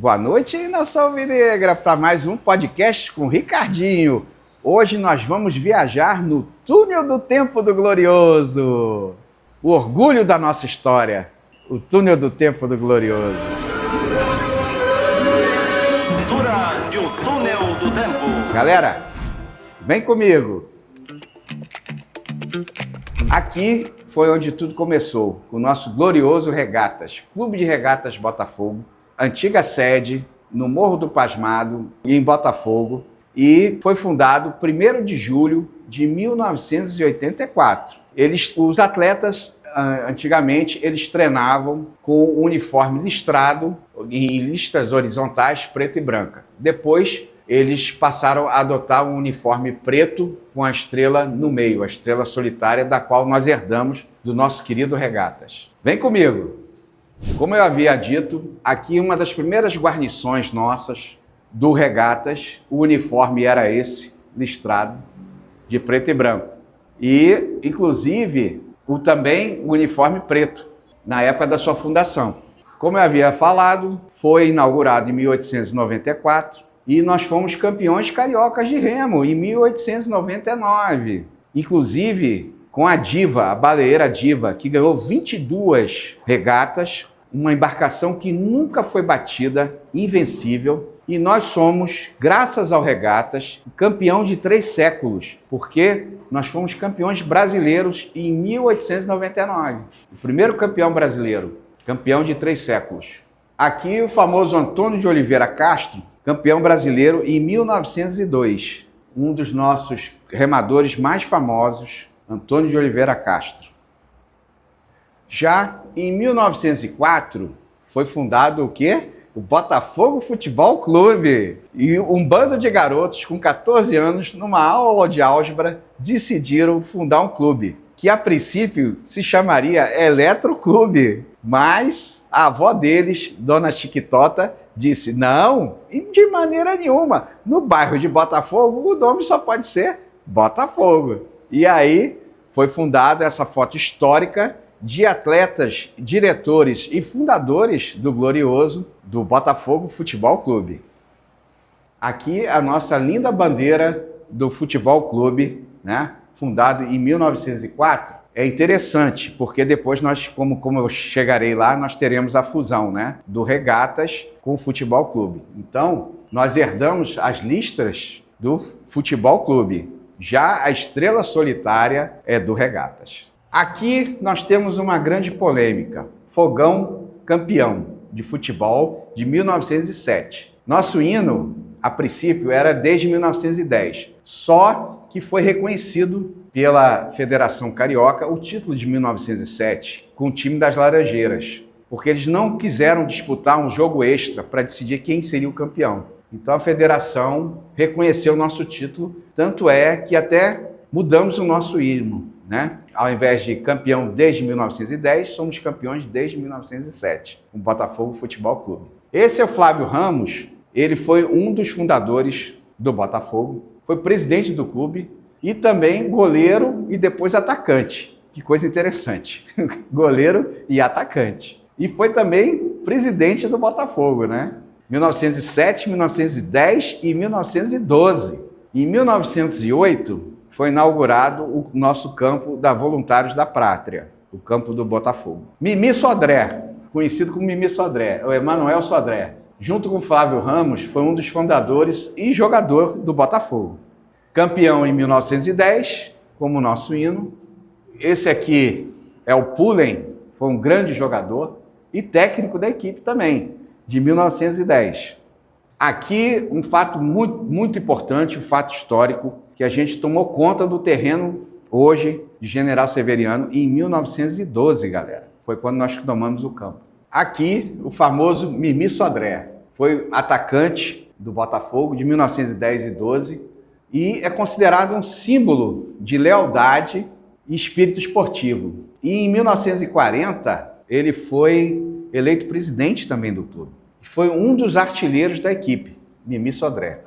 Boa noite, nação alvinegra, para mais um podcast com Ricardinho. Hoje nós vamos viajar no túnel do tempo do glorioso. O orgulho da nossa história, o túnel do tempo do glorioso. Durante o túnel do tempo. Galera, vem comigo. Aqui foi onde tudo começou, com o nosso glorioso Regatas, Clube de Regatas Botafogo, antiga sede no Morro do Pasmado, em Botafogo, e foi fundado 1º de julho de 1984. Os atletas, antigamente, eles treinavam com o uniforme listrado, em listas horizontais, preta e branca. Depois, eles passaram a adotar um uniforme preto com a estrela no meio, a estrela solitária, da qual nós herdamos do nosso querido Regatas. Vem comigo! Como eu havia dito, aqui uma das primeiras guarnições nossas do Regatas, o uniforme era esse, listrado, de preto e branco. E, inclusive, também o uniforme preto, na época da sua fundação. Como eu havia falado, foi inaugurado em 1894 e nós fomos campeões cariocas de remo em 1899. Inclusive, com a Diva, a baleeira Diva, que ganhou 22 regatas, uma embarcação que nunca foi batida, invencível, e nós somos, graças ao Regatas, campeão de 3 séculos, porque nós fomos campeões brasileiros em 1899. O primeiro campeão brasileiro, campeão de 3 séculos. Aqui o famoso Antônio de Oliveira Castro, campeão brasileiro em 1902, um dos nossos remadores mais famosos, Antônio de Oliveira Castro. Já em 1904, foi fundado o quê? O Botafogo Futebol Clube. E um bando de garotos com 14 anos, numa aula de álgebra, decidiram fundar um clube, que a princípio se chamaria Eletroclube. Mas a avó deles, Dona Chiquitota, disse, não, de maneira nenhuma. No bairro de Botafogo, o nome só pode ser Botafogo. E aí foi fundada essa foto histórica de atletas, diretores e fundadores do glorioso do Botafogo Futebol Clube. Aqui a nossa linda bandeira do Futebol Clube, né? Fundado em 1904. É interessante, porque depois nós, como eu chegarei lá, nós teremos a fusão, né? Do Regatas com o Futebol Clube. Então, nós herdamos as listras do Futebol Clube. Já a estrela solitária é do Regatas. Aqui nós temos uma grande polêmica. Fogão campeão de futebol de 1907. Nosso hino, a princípio, era desde 1910. Só que foi reconhecido pela Federação Carioca o título de 1907 com o time das Laranjeiras, porque eles não quiseram disputar um jogo extra para decidir quem seria o campeão. Então a federação reconheceu o nosso título, tanto é que até mudamos o nosso hino, né? Ao invés de campeão desde 1910, somos campeões desde 1907, o Botafogo Futebol Clube. Esse é o Flávio Ramos, ele foi um dos fundadores do Botafogo, foi presidente do clube e também goleiro e depois atacante. Que coisa interessante, goleiro e atacante. E foi também presidente do Botafogo, né? 1907, 1910 e 1912. Em 1908, foi inaugurado o nosso campo da Voluntários da Pátria, o campo do Botafogo. Mimi Sodré, conhecido como Mimi Sodré, o Emanuel Sodré, junto com Flávio Ramos, foi um dos fundadores e jogador do Botafogo. Campeão em 1910, como nosso hino. Esse aqui é o Pullen, foi um grande jogador e técnico da equipe também, de 1910. Aqui um fato muito importante, um fato histórico, que a gente tomou conta do terreno hoje de General Severiano em 1912, galera. Foi quando nós tomamos o campo. Aqui, o famoso Mimi Sodré. Foi atacante do Botafogo de 1910 e 12 e é considerado um símbolo de lealdade e espírito esportivo. E em 1940, ele foi eleito presidente também do clube. Foi um dos artilheiros da equipe, Mimi Sodré.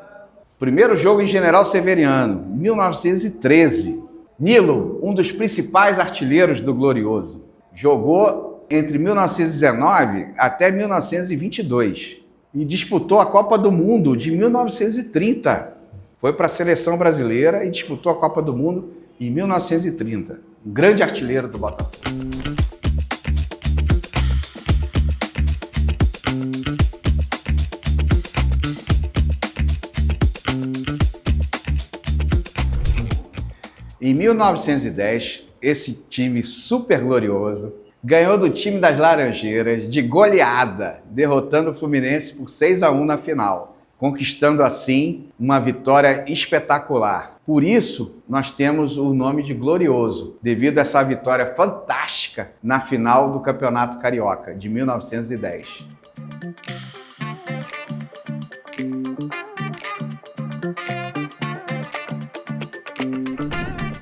Primeiro jogo em General Severiano, 1913. Nilo, um dos principais artilheiros do Glorioso, jogou entre 1919 até 1922. e disputou a Copa do Mundo de 1930. Foi para a seleção brasileira e disputou a Copa do Mundo em 1930. Um grande artilheiro do Botafogo. Em 1910, esse time super glorioso ganhou do time das Laranjeiras de goleada, derrotando o Fluminense por 6-1 na final, conquistando assim uma vitória espetacular. Por isso, nós temos o nome de Glorioso, devido a essa vitória fantástica na final do Campeonato Carioca de 1910.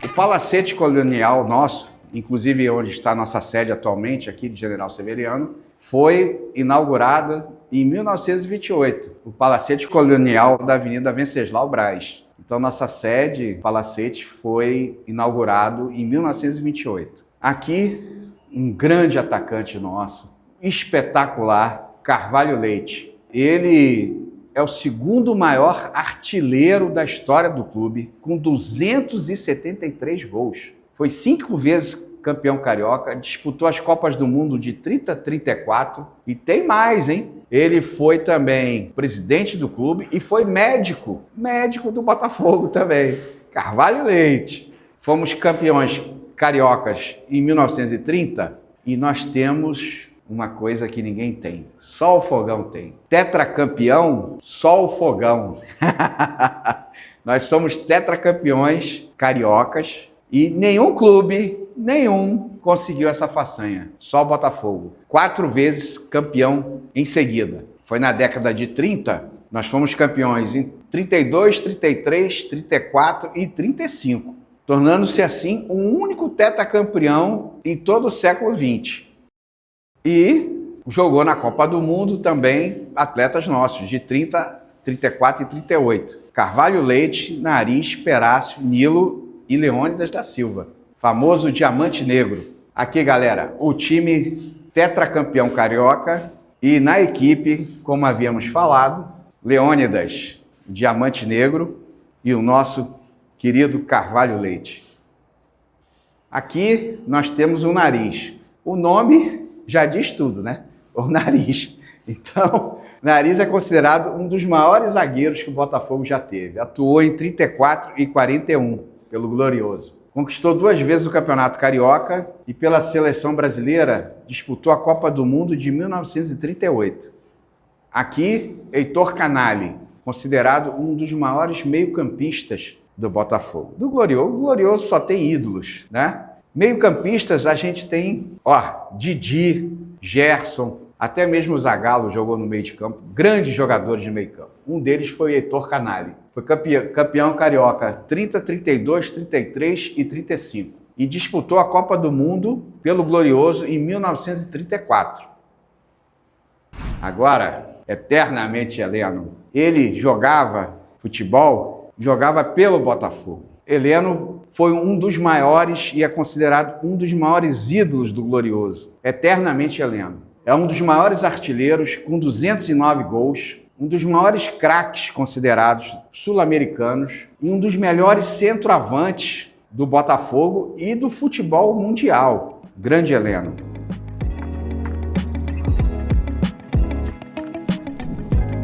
O Palacete Colonial nosso, inclusive onde está a nossa sede atualmente, aqui de General Severiano, foi inaugurado em 1928, o Palacete Colonial da Avenida Venceslau Braz. Então, nossa sede, Palacete, foi inaugurado em 1928. Aqui, um grande atacante nosso, espetacular, Carvalho Leite. Ele é o segundo maior artilheiro da história do clube, com 273 gols. Foi 5 vezes campeão carioca, disputou as Copas do Mundo de 30, 34 e tem mais, hein? Ele foi também presidente do clube e foi médico do Botafogo também. Carvalho Leite. Fomos campeões cariocas em 1930 e nós temos uma coisa que ninguém tem, só o Fogão tem. Tetracampeão, só o Fogão. Nós somos tetracampeões cariocas e nenhum clube, conseguiu essa façanha. Só o Botafogo. 4 vezes campeão em seguida. Foi na década de 30, nós fomos campeões em 32, 33, 34 e 35, tornando-se assim o único tetracampeão em todo o século XX. E jogou na Copa do Mundo também atletas nossos, de 30, 34 e 38. Carvalho Leite, Nariz, Perácio, Nilo e Leônidas da Silva. Famoso Diamante Negro. Aqui, galera, o time tetracampeão carioca e na equipe, como havíamos falado, Leônidas, Diamante Negro e o nosso querido Carvalho Leite. Aqui nós temos o Nariz. O nome já diz tudo, né? O Nariz. Então, Nariz é considerado um dos maiores zagueiros que o Botafogo já teve. Atuou em 34 e 41 pelo Glorioso. Conquistou 2 vezes o Campeonato Carioca e pela seleção brasileira disputou a Copa do Mundo de 1938. Aqui, Heitor Canali, considerado um dos maiores meio-campistas do Botafogo. Do Glorioso, o Glorioso só tem ídolos, né? Meio-campistas a gente tem, Didi, Gerson, até mesmo o Zagallo jogou no meio de campo, grandes jogadores de meio campo. Um deles foi Heitor Canali. Foi campeão carioca 30, 32, 33 e 35. E disputou a Copa do Mundo pelo Glorioso em 1934. Agora, eternamente Heleno. Ele jogava futebol, jogava pelo Botafogo. Heleno foi um dos maiores e é considerado um dos maiores ídolos do Glorioso. Eternamente Heleno. É um dos maiores artilheiros com 209 gols, um dos maiores craques considerados sul-americanos e um dos melhores centroavantes do Botafogo e do futebol mundial. Grande Heleno.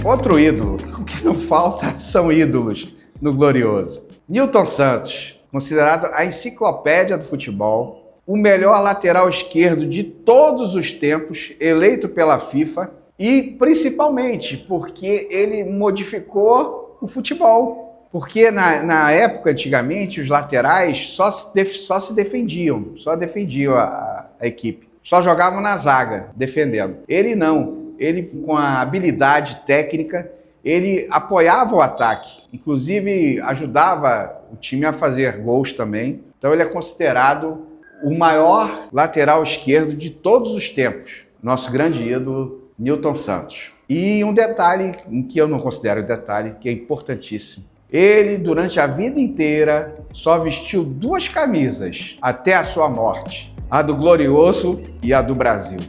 Outro ídolo, o que não falta são ídolos no Glorioso. Nilton Santos, considerado a enciclopédia do futebol, o melhor lateral esquerdo de todos os tempos, eleito pela FIFA, e principalmente porque ele modificou o futebol. Porque na época, antigamente, os laterais só se defendiam, só defendiam a equipe. Só jogavam na zaga, defendendo. Ele não. Ele, com a habilidade técnica, ele apoiava o ataque. Inclusive, ajudava o time a fazer gols também. Então, ele é considerado o maior lateral esquerdo de todos os tempos. Nosso grande ídolo, Nilton Santos. E um detalhe, que eu não considero detalhe, que é importantíssimo. Ele, durante a vida inteira, só vestiu 2 camisas até a sua morte. A do Glorioso e a do Brasil.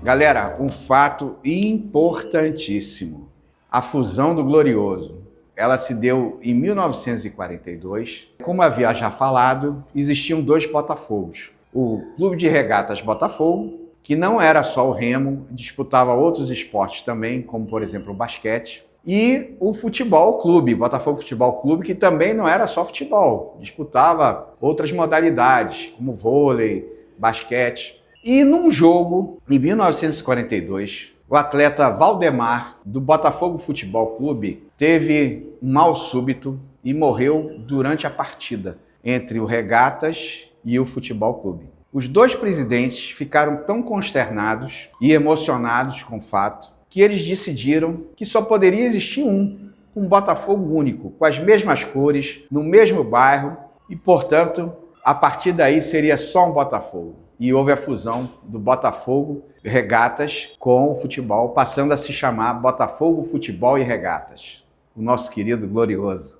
Galera, um fato importantíssimo. A fusão do Glorioso. Ela se deu em 1942. Como havia já falado, existiam dois Botafogos. O Clube de Regatas Botafogo, que não era só o remo, disputava outros esportes também, como por exemplo o basquete, e o Futebol Clube, Botafogo Futebol Clube, que também não era só futebol, disputava outras modalidades, como vôlei, basquete. E num jogo, em 1942, o atleta Valdemar, do Botafogo Futebol Clube, teve um mal súbito e morreu durante a partida entre o Regatas e o Futebol Clube. Os dois presidentes ficaram tão consternados e emocionados com o fato que eles decidiram que só poderia existir um Botafogo único, com as mesmas cores, no mesmo bairro e, portanto, a partir daí seria só um Botafogo. E houve a fusão do Botafogo Regatas com o futebol, passando a se chamar Botafogo Futebol e Regatas. O nosso querido Glorioso.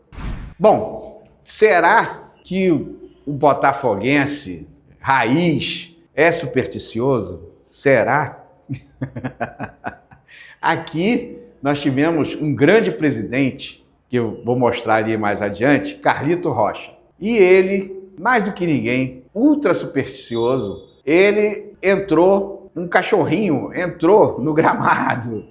Bom, será que o botafoguense raiz é supersticioso? Será? Aqui nós tivemos um grande presidente, que eu vou mostrar ali mais adiante, Carlito Rocha. E ele, mais do que ninguém, ultra supersticioso, ele entrou, um cachorrinho entrou no gramado.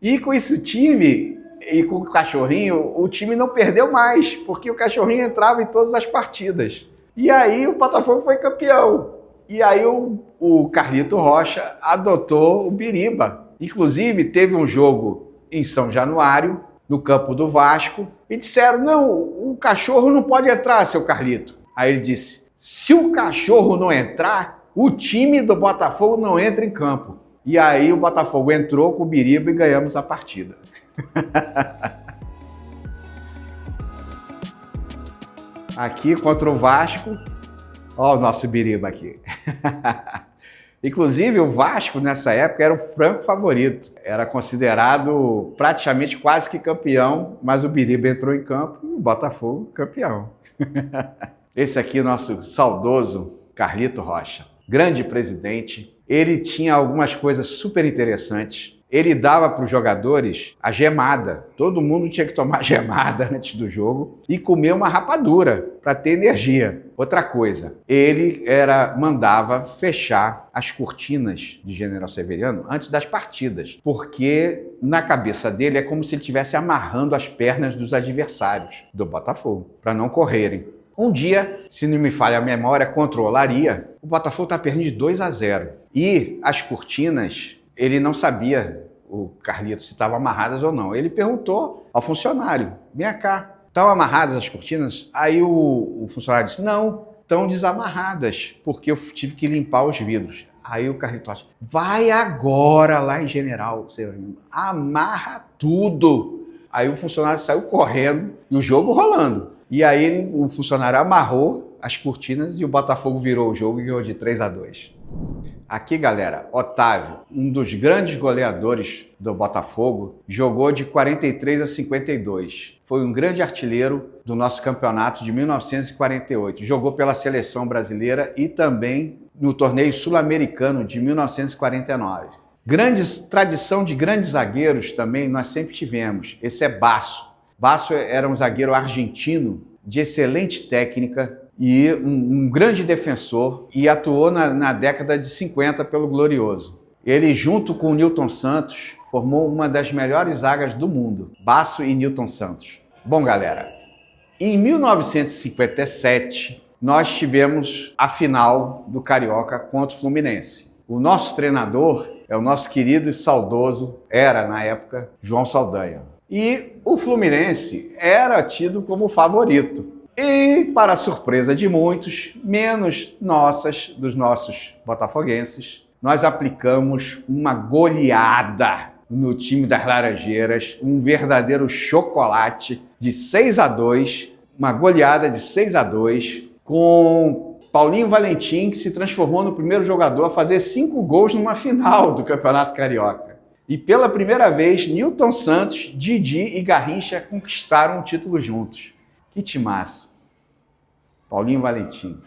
E com esse time, e com o cachorrinho, o time não perdeu mais, porque o cachorrinho entrava em todas as partidas. E aí o Botafogo foi campeão. E aí o Carlito Rocha adotou o Biriba. Inclusive, teve um jogo em São Januário, no campo do Vasco, e disseram, não, o cachorro não pode entrar, seu Carlito. Aí ele disse, se o cachorro não entrar, o time do Botafogo não entra em campo. E aí o Botafogo entrou com o Biriba e ganhamos a partida. Aqui contra o Vasco, ó o nosso Biriba aqui. Inclusive, o Vasco, nessa época, era o franco favorito. Era considerado praticamente quase que campeão, mas o Biriba entrou em campo e o Botafogo campeão. Esse aqui é o nosso saudoso Carlito Rocha. Grande presidente. Ele tinha algumas coisas super interessantes. Ele dava para os jogadores a gemada. Todo mundo tinha que tomar gemada antes do jogo e comer uma rapadura para ter energia. Outra coisa, ele mandava fechar as cortinas de General Severiano antes das partidas, porque na cabeça dele é como se ele estivesse amarrando as pernas dos adversários do Botafogo, para não correrem. Um dia, se não me falha a memória, contra o Olaria, o Botafogo está perdendo de 2-0. E as cortinas, ele não sabia, o Carlito, se estavam amarradas ou não. Ele perguntou ao funcionário, vem cá, estão amarradas as cortinas? Aí o funcionário disse, não, estão desamarradas, porque eu tive que limpar os vidros. Aí o Carlito disse, vai agora lá em General, amarra tudo. Aí o funcionário saiu correndo e o jogo rolando. E aí o funcionário amarrou as cortinas e o Botafogo virou o jogo e ganhou de 3-2. Aqui, galera, Otávio, um dos grandes goleadores do Botafogo, jogou de 43 a 52. Foi um grande artilheiro do nosso campeonato de 1948. Jogou pela seleção brasileira e também no torneio sul-americano de 1949. Tradição de grandes zagueiros também nós sempre tivemos. Esse é Basso. Basso era um zagueiro argentino de excelente técnica e um grande defensor e atuou na década de 50 pelo Glorioso. Ele, junto com o Nilton Santos, formou uma das melhores zagas do mundo, Basso e Nilton Santos. Bom, galera, em 1957, nós tivemos a final do Carioca contra o Fluminense. O nosso treinador é o nosso querido e saudoso, era na época, João Saldanha. E o Fluminense era tido como favorito. E, para a surpresa de muitos, menos dos nossos botafoguenses, nós aplicamos uma goleada no time das Laranjeiras, um verdadeiro chocolate de 6-2, uma goleada de 6-2, com Paulinho Valentim, que se transformou no primeiro jogador a fazer 5 gols numa final do Campeonato Carioca. E pela primeira vez, Nilton Santos, Didi e Garrincha conquistaram o título juntos. Que timaço. Paulinho Valentim.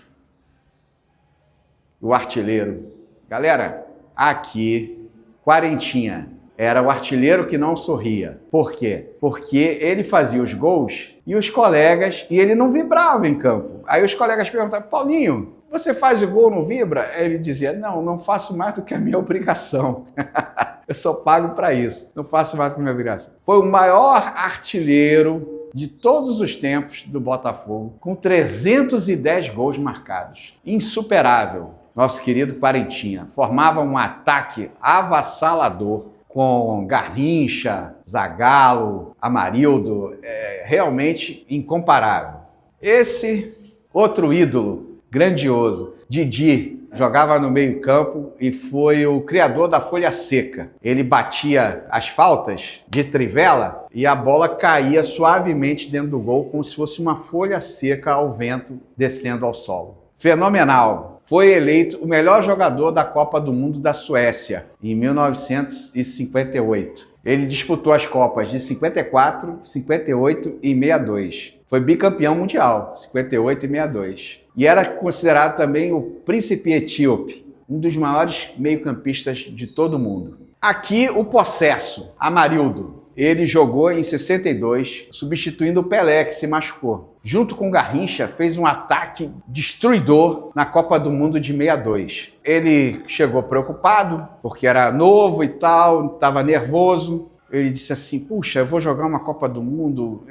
O artilheiro. Galera, Aqui, Quarentinha. Era o artilheiro que não sorria. Por quê? Porque ele fazia os gols e os colegas, e ele não vibrava em campo. Aí os colegas perguntavam, Paulinho, você faz o gol, não vibra? Aí ele dizia, não faço mais do que a minha obrigação. Eu sou pago para isso. Não faço mais do que a minha obrigação. Foi o maior artilheiro de todos os tempos do Botafogo, com 310 gols marcados. Insuperável. Nosso querido Quarentinha. Formava um ataque avassalador, com Garrincha, Zagallo, Amarildo, realmente incomparável. Esse outro ídolo grandioso, Didi, jogava no meio-campo e foi o criador da folha seca. Ele batia as faltas de trivela e a bola caía suavemente dentro do gol, como se fosse uma folha seca ao vento descendo ao solo. Fenomenal. Foi eleito o melhor jogador da Copa do Mundo da Suécia, em 1958. Ele disputou as Copas de 54, 58 e 62. Foi bicampeão mundial, 58 e 62. E era considerado também o príncipe etíope, um dos maiores meio-campistas de todo o mundo. Aqui o possesso, Amarildo. Ele jogou em 62, substituindo o Pelé, que se machucou. Junto com Garrincha, fez um ataque destruidor na Copa do Mundo de 62. Ele chegou preocupado, porque era novo e tal, estava nervoso. Ele disse assim, puxa, eu vou jogar uma Copa do Mundo,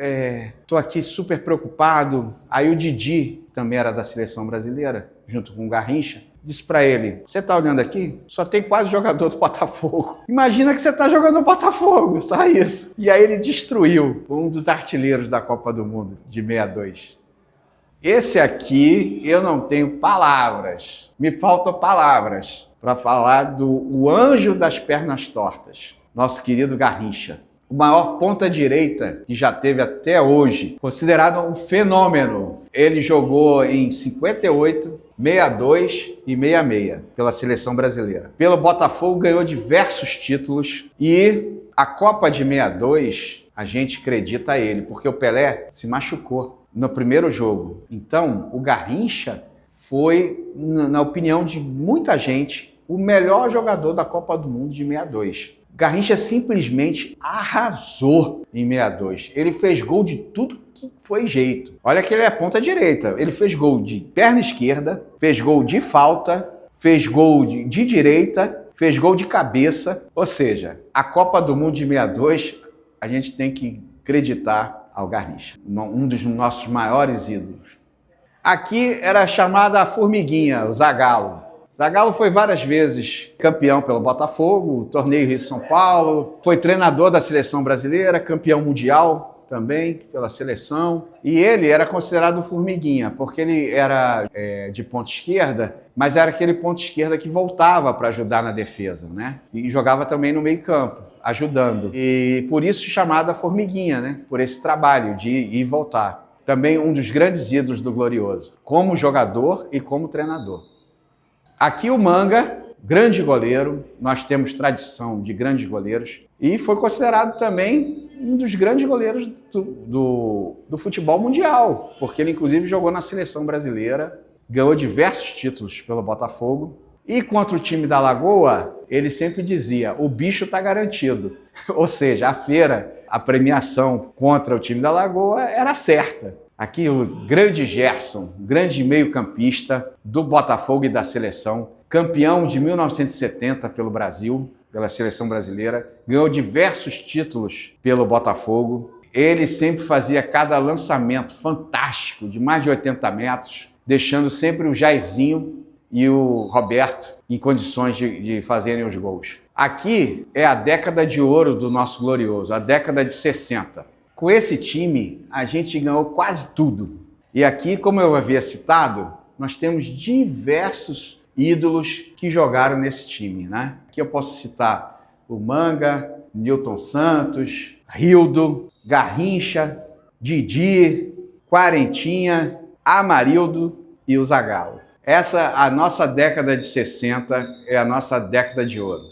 tô aqui super preocupado. Aí o Didi, também era da seleção brasileira, junto com o Garrincha, disse para ele, você tá olhando aqui? Só tem quase jogador do Botafogo. Imagina que você tá jogando no Botafogo, só isso. E aí ele destruiu um dos artilheiros da Copa do Mundo de 62. Esse aqui eu não tenho palavras, me faltam palavras para falar do anjo das pernas tortas, nosso querido Garrincha. O maior ponta-direita que já teve até hoje, considerado um fenômeno. Ele jogou em 58, 62 e 66 pela seleção brasileira. Pelo Botafogo ganhou diversos títulos e a Copa de 62 a gente acredita a ele, porque o Pelé se machucou no primeiro jogo. Então o Garrincha foi, na opinião de muita gente, o melhor jogador da Copa do Mundo de 62. Garrincha simplesmente arrasou em 62. Ele fez gol de tudo que foi jeito. Olha que ele é ponta direita. Ele fez gol de perna esquerda, fez gol de falta, fez gol de direita, fez gol de cabeça. Ou seja, a Copa do Mundo de 62, a gente tem que acreditar ao Garrincha, um dos nossos maiores ídolos. Aqui era chamada a formiguinha, o Zagallo. Zagallo foi várias vezes campeão pelo Botafogo, torneio Rio-São Paulo, foi treinador da seleção brasileira, campeão mundial também pela seleção. E ele era considerado um formiguinha, porque ele era de ponta esquerda, mas era aquele ponta esquerda que voltava para ajudar na defesa, né? E jogava também no meio campo, ajudando. E por isso chamada formiguinha, né? Por esse trabalho de ir e voltar. Também um dos grandes ídolos do Glorioso, como jogador e como treinador. Aqui o Manga, grande goleiro, nós temos tradição de grandes goleiros, e foi considerado também um dos grandes goleiros do futebol mundial, porque ele inclusive jogou na seleção brasileira, ganhou diversos títulos pelo Botafogo, e contra o time da Lagoa, ele sempre dizia, o bicho tá garantido. Ou seja, a feira, a premiação contra o time da Lagoa era certa. Aqui o grande Gerson, grande meio-campista do Botafogo e da seleção, campeão de 1970 pelo Brasil, pela seleção brasileira, ganhou diversos títulos pelo Botafogo. Ele sempre fazia cada lançamento fantástico, de mais de 80 metros, deixando sempre o Jairzinho e o Roberto em condições de fazerem os gols. Aqui é a década de ouro do nosso Glorioso, a década de 60. Com esse time, a gente ganhou quase tudo. E aqui, como eu havia citado, nós temos diversos ídolos que jogaram nesse time, né? Aqui eu posso citar o Manga, Nilton Santos, Rildo, Garrincha, Didi, Quarentinha, Amarildo e o Zagallo. Essa, a nossa década de 60, é a nossa década de ouro.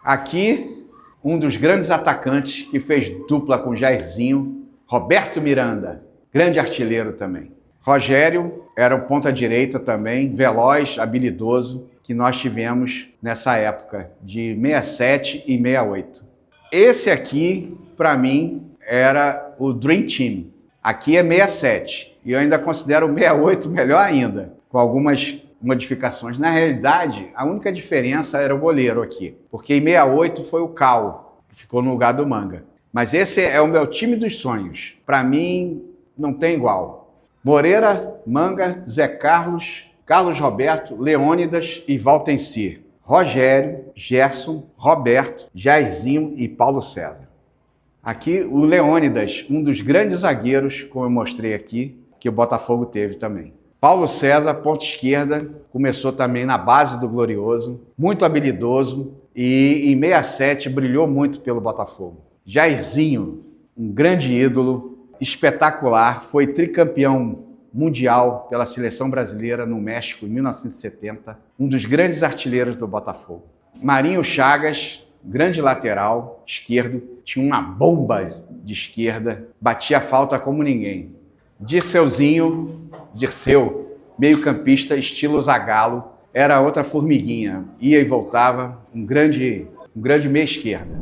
Aqui, um dos grandes atacantes que fez dupla com Jairzinho, Roberto Miranda, grande artilheiro também. Rogério era um ponta-direita também, veloz, habilidoso, que nós tivemos nessa época, de 67 e 68. Esse aqui, para mim, era o Dream Team. Aqui é 67, e eu ainda considero o 68 melhor ainda, com algumas modificações. Na realidade, a única diferença era o goleiro aqui, porque em 68 foi o Cal, que ficou no lugar do Manga. Mas esse é o meu time dos sonhos. Para mim, não tem igual. Moreira, Manga, Zé Carlos, Carlos Roberto, Leônidas e Valtencir. Rogério, Gerson, Roberto, Jairzinho e Paulo César. Aqui o Leônidas, um dos grandes zagueiros, como eu mostrei aqui, que o Botafogo teve também. Paulo César, ponta esquerda, começou também na base do Glorioso, muito habilidoso e em 67 brilhou muito pelo Botafogo. Jairzinho, um grande ídolo, espetacular, foi tricampeão mundial pela seleção brasileira no México em 1970, um dos grandes artilheiros do Botafogo. Marinho Chagas, grande lateral esquerdo, tinha uma bomba de esquerda, batia a falta como ninguém. Dirceu, meio-campista, estilo Zagallo, era outra formiguinha, ia e voltava, um grande meia esquerda.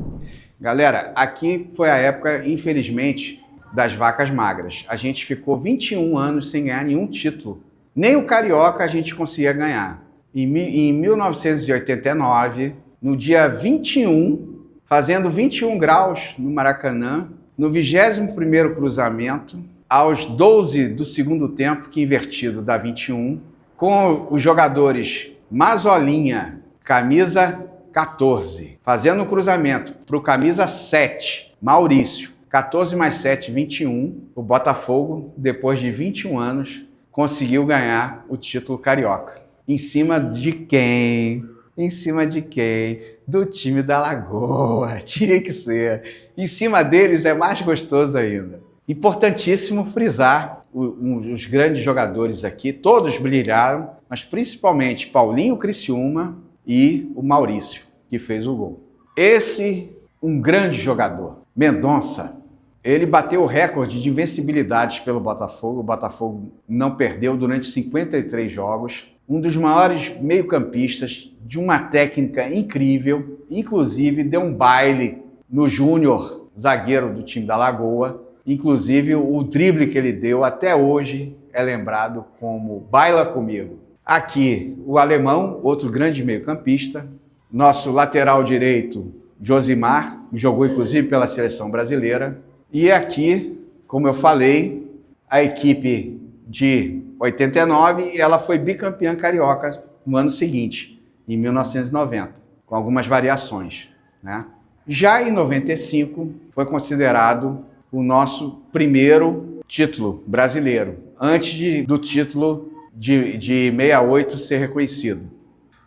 Galera, aqui foi a época, infelizmente, das vacas magras. A gente ficou 21 anos sem ganhar nenhum título. Nem o Carioca a gente conseguia ganhar. Em 1989, no dia 21, fazendo 21 graus no Maracanã, no 21º cruzamento, aos 12 do segundo tempo, que invertido dá 21, com os jogadores Mazolinha, camisa 14, fazendo o cruzamento para o camisa 7, Maurício, 14 mais 7, 21, o Botafogo, depois de 21 anos, conseguiu ganhar o título carioca. Em cima de quem? Em cima de quem? Do time da Lagoa, tinha que ser. Em cima deles é mais gostoso ainda. Importantíssimo frisar os grandes jogadores aqui, todos brilharam, mas principalmente Paulinho Criciúma e o Maurício, que fez o gol. Esse, um grande jogador, Mendonça, ele bateu o recorde de invencibilidades pelo Botafogo. O Botafogo não perdeu durante 53 jogos. Um dos maiores meio-campistas, de uma técnica incrível, inclusive deu um baile no Júnior, zagueiro do time da Lagoa. Inclusive o drible que ele deu até hoje é lembrado como Baila Comigo. Aqui o Alemão, outro grande meio-campista. Nosso lateral direito, Josimar, jogou inclusive pela seleção brasileira. E aqui, como eu falei, a equipe de 89, ela foi bicampeã carioca no ano seguinte, em 1990, com algumas variações, né? Já em 95, foi considerado o nosso primeiro título brasileiro, antes do título de 68 ser reconhecido.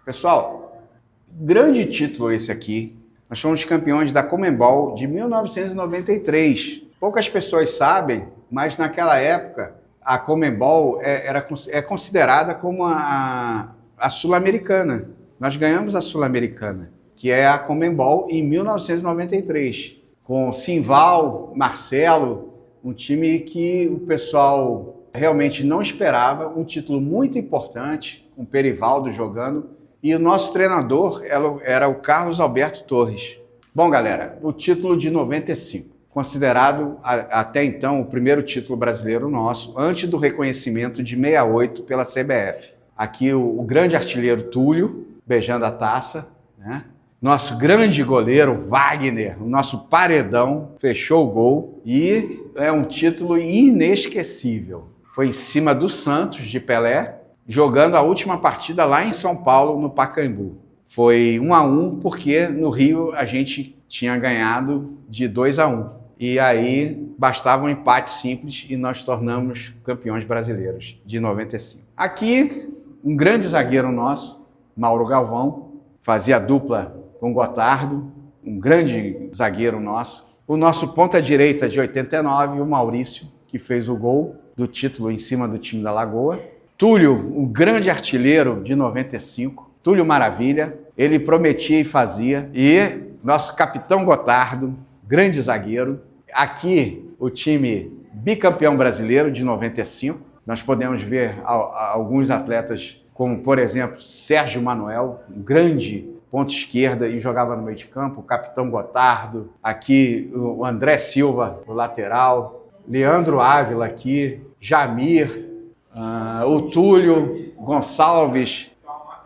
Pessoal, grande título esse aqui. Nós fomos campeões da Conmebol de 1993. Poucas pessoas sabem, mas naquela época a Conmebol é considerada como a Sul-Americana. Nós ganhamos a Sul-Americana, que é a Conmebol em 1993, com Simval, Marcelo, um time que o pessoal realmente não esperava, um título muito importante, com Perivaldo jogando. E o nosso treinador era o Carlos Alberto Torres. Bom, galera, o título de 95, considerado até então o primeiro título brasileiro nosso, antes do reconhecimento de 68 pela CBF. Aqui o grande artilheiro Túlio, beijando a taça, né? Nosso grande goleiro Wagner, o nosso paredão, fechou o gol e é um título inesquecível. Foi em cima do Santos, de Pelé, jogando a última partida lá em São Paulo, no Pacaembu. Foi 1-1, porque no Rio a gente tinha ganhado de 2-1. E aí bastava um empate simples e nós tornamos campeões brasileiros de 95. Aqui, um grande zagueiro nosso, Mauro Galvão, fazia dupla com Gotardo, um grande zagueiro nosso. O nosso ponta-direita de 89, o Maurício, que fez o gol do título em cima do time da Lagoa. Túlio, um grande artilheiro de 95, Túlio Maravilha, ele prometia e fazia. E nosso capitão Gotardo, grande zagueiro. Aqui o time bicampeão brasileiro de 95, Nós podemos ver alguns atletas como, por exemplo, Sérgio Manuel, um grande ponta esquerda e jogava no meio de campo, o Capitão Gotardo, aqui o André Silva, o lateral, Leandro Ávila aqui, Jamir, o Túlio, Gonçalves,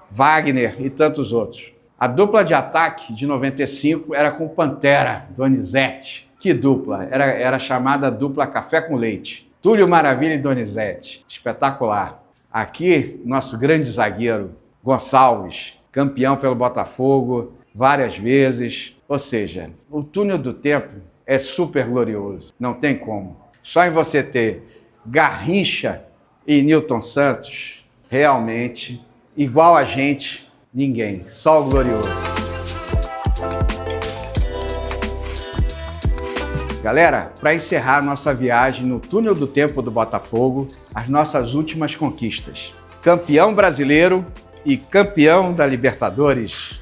Wagner e tantos outros. A dupla de ataque de 95 era com Pantera, Donizete. Que dupla! Era chamada dupla Café com Leite. Túlio Maravilha e Donizete. Espetacular. Aqui, nosso grande zagueiro, Gonçalves, campeão pelo Botafogo várias vezes. Ou seja, o túnel do tempo é super glorioso. Não tem como. Só em você ter Garrincha e Nilton Santos, realmente, igual a gente, ninguém. Só o glorioso. Galera, para encerrar nossa viagem no túnel do tempo do Botafogo, as nossas últimas conquistas. Campeão brasileiro e campeão da Libertadores.